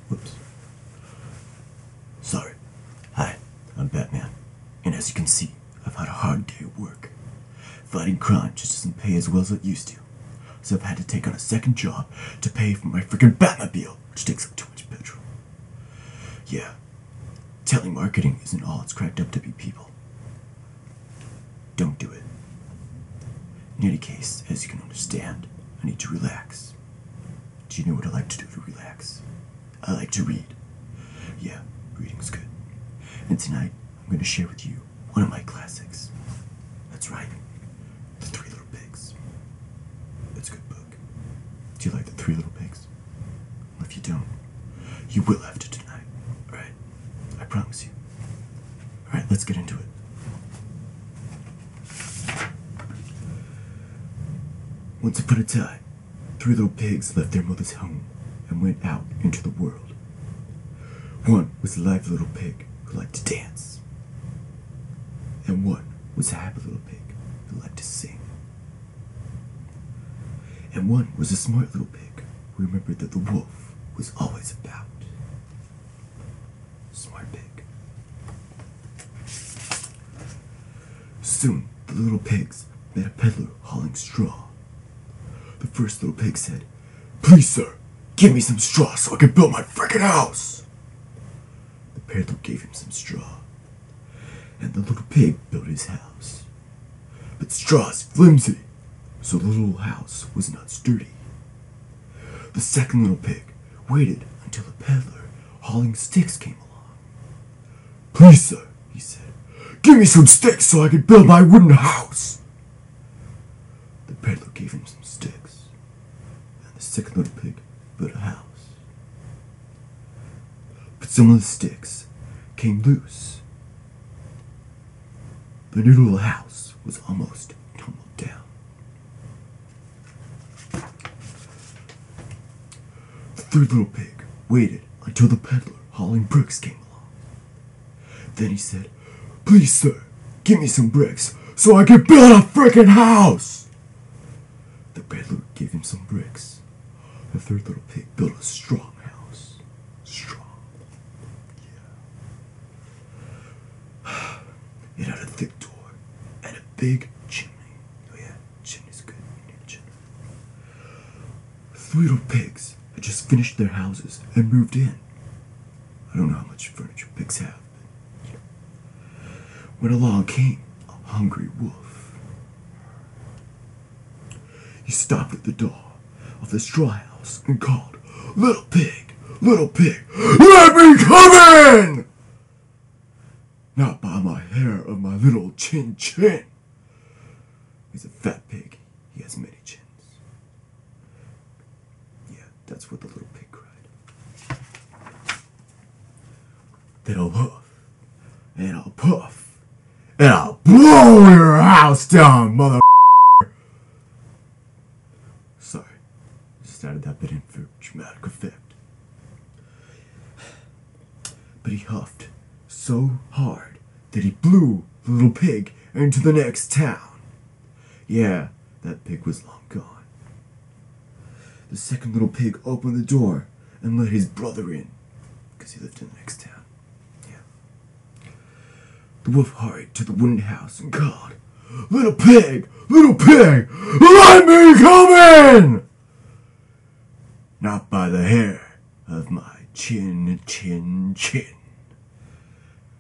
Whoops. Sorry. Hi, I'm Batman. And as you can see, I've had a hard day at work. Fighting crime just doesn't pay as well as it used to. So I've had to take on a second job to pay for my freaking Batmobile, which takes up too much petrol. Yeah. Telemarketing isn't all it's cracked up to be, people. Don't do it. In any case, as you can understand, I need to relax. Do you know what I like to do to relax? I like to read. Yeah, reading's good. And tonight, I'm going to share with you one of my classics. That's right, The Three Little Pigs. It's a good book. Do you like The Three Little Pigs? Well, if you don't, you will have to tonight. Alright? I promise you. Alright, let's get into it. Once upon a time, three little pigs left their mother's home and went out into the world. One was a lively little pig who liked to dance. And one was a happy little pig who liked to sing. And one was a smart little pig who remembered that the wolf was always about. Smart pig. Soon, the little pigs met a peddler hauling straw. The first little pig said, "Please, sir, give me some straw so I can build my frickin' house." The peddler gave him some straw, and the little pig built his house. But straw is flimsy, so the little house was not sturdy. The second little pig waited until the peddler hauling sticks came along. "Please, sir," he said, "give me some sticks so I can build my wooden house." The peddler gave him some sticks, and the second little pig built a house. But some of the sticks came loose. The new little house was almost tumbled down. The third little pig waited until the peddler hauling bricks came along. Then he said, "Please, sir, give me some bricks so I can build a frickin' house." The peddler gave him some bricks. The third little pig built a strong house. Strong. Yeah. It had a thick door and a big chimney. Oh yeah, chimney's good. You need a chimney. The three little pigs had just finished their houses and moved in. I don't know how much furniture pigs have, but when along came a hungry wolf. He stopped at the door of the straw house and called, "Little pig, let me come in!" "Not by my hair of my little chin. He's a fat pig. He has many chins." Yeah, that's what the little pig cried. "Then I'll huff, and I'll puff, and I'll blow your house down, mother." Sorry, just added that bit in for dramatic effect. But he huffed so hard that he blew the little pig into the next town. Yeah, that pig was long gone. The second little pig opened the door and let his brother in, because he lived in the next town. Yeah. The wolf hurried to the wooden house and called, little pig, let me come in!" "Not by the hair of my chin,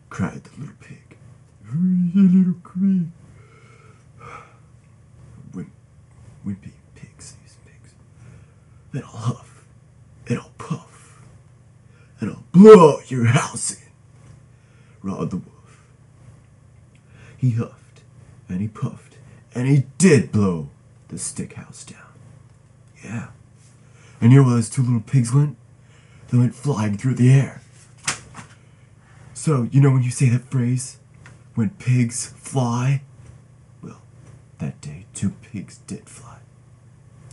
cried the little pig. "You little pig." Wimpy pigs, these pigs. "Then I'll huff, and I'll puff, and I'll blow your house in," roared the wolf. He huffed, and he puffed, and he did blow the stick house down. Yeah. And you know where those two little pigs went? They went flying through the air. So, you know when you say that phrase? When pigs fly? Well, that day, two pigs did fly.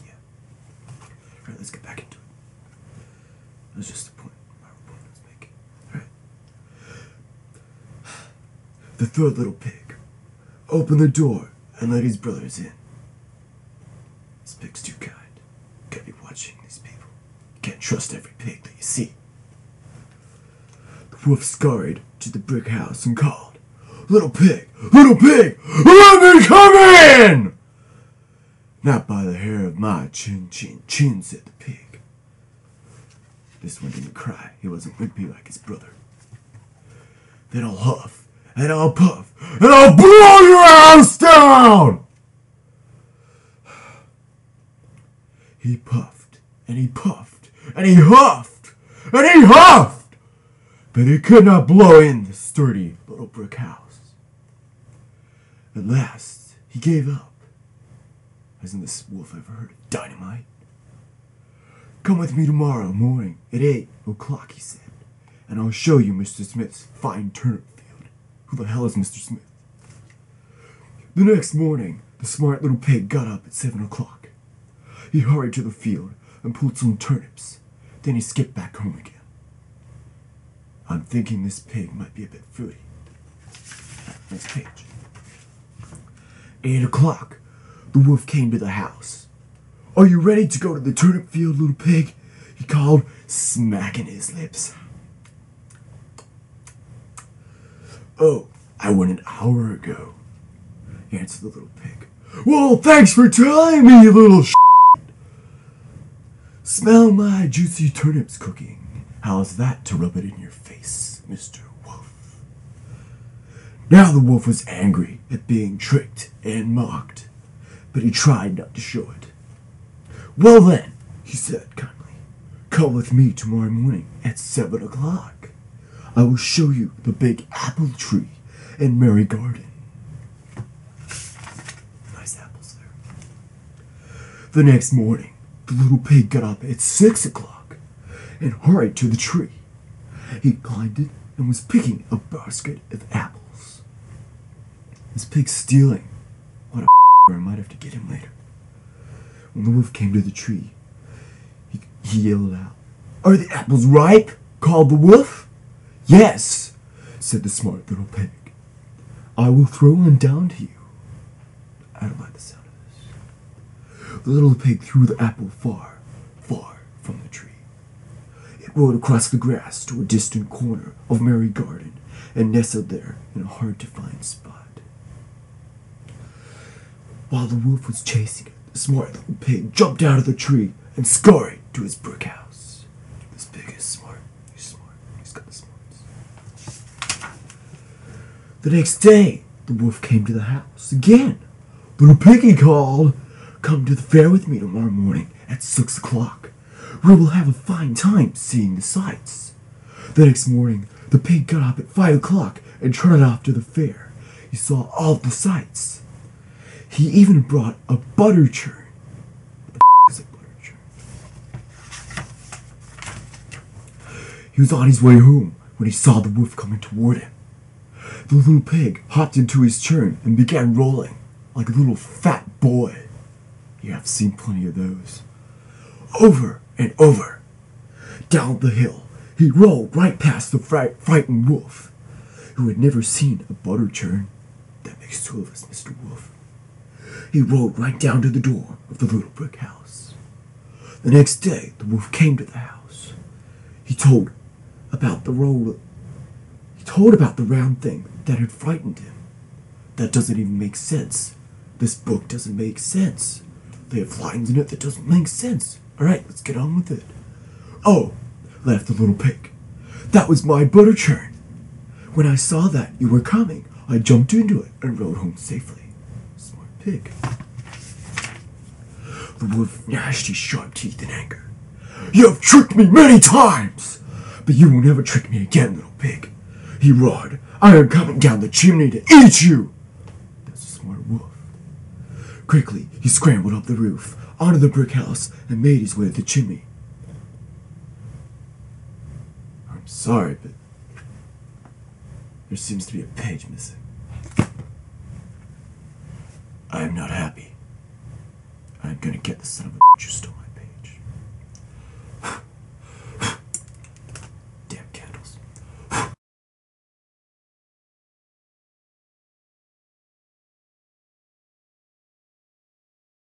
Yeah. Alright, let's get back into it. That was just the point my opponent was making. Alright. The third little pig opened the door and let his brothers in. This pig's too kind. Gotta be watching these people. You can't trust every pig that you see. Wolf scurried to the brick house and called, "Little pig! Little pig! Let me come in!" "Not by the hair of my chin, chin, chin," said the pig. This one didn't cry. He wasn't wimpy like his brother. "Then I'll huff, and I'll puff, and I'll blow your house down!" He puffed, and he puffed, and he huffed, and he huffed, but he could not blow in the sturdy little brick house. At last, he gave up. Hasn't this wolf ever heard of dynamite? "Come with me tomorrow morning at 8 o'clock, he said, "and I'll show you Mr. Smith's fine turnip field." Who the hell is Mr. Smith? The next morning, the smart little pig got up at 7 o'clock. He hurried to the field and pulled some turnips. Then he skipped back home again. I'm thinking this pig might be a bit fruity. Next page. 8 o'clock. The wolf came to the house. "Are you ready to go to the turnip field, little pig?" he called, smacking his lips. "Oh, I went an hour ago," answered the little pig. "Well, thanks for telling me, you little Smell my juicy turnips cooking. How's that to rub it in your face, Mr. Wolf?" Now the wolf was angry at being tricked and mocked, but he tried not to show it. "Well then," he said kindly, "come with me tomorrow morning at 7 o'clock. I will show you the big apple tree and merry garden." Nice apples there. The next morning, the little pig got up at 6 o'clock and hurried to the tree. He climbed it and was picking a basket of apples. This pig's stealing. What a I might have to get him later. When the wolf came to the tree, he yelled out, "Are the apples ripe?" called the wolf. "Yes," said the smart little pig. "I will throw one down to you." I don't like the sound of this. The little pig threw the apple far, far from the tree. It rolled across the grass to a distant corner of merry garden and nestled there in a hard-to-find spot. While the wolf was chasing it, the smart little pig jumped out of the tree and scurried to his brick house. This pig is smart. He's smart. He's got the smarts. The next day, the wolf came to the house again. "Little piggy," called, "come to the fair with me tomorrow morning at 6 o'clock. We will have a fine time seeing the sights." The next morning, the pig got up at 5 o'clock and trotted off to the fair. He saw all the sights. He even brought a butter churn. What the is a butter churn? He was on his way home when he saw the wolf coming toward him. The little pig hopped into his churn and began rolling like a little fat boy. You have seen plenty of those. Over and over. Down the hill, he rolled right past the frightened wolf, who had never seen a butter churn. That makes two of us, Mr. Wolf. He rode right down to the door of the little brick house. The next day, the wolf came to the house. He told about the round thing that had frightened him. That doesn't even make sense. This book doesn't make sense. They have lines in it that doesn't make sense. Alright, let's get on with it. "Oh," laughed the little pig, "that was my butter churn. When I saw that you were coming, I jumped into it and rode home safely." Smart pig. The wolf gnashed his sharp teeth in anger. "You have tricked me many times, but you will never trick me again, little pig," he roared. "I am coming down the chimney to eat you." That's a smart wolf. Quickly, he scrambled up the roof, onto the brick house, and made his way to the chimney. "I'm sorry, but there seems to be a page missing. I am not happy. I'm gonna get the son of a bitch who stole it."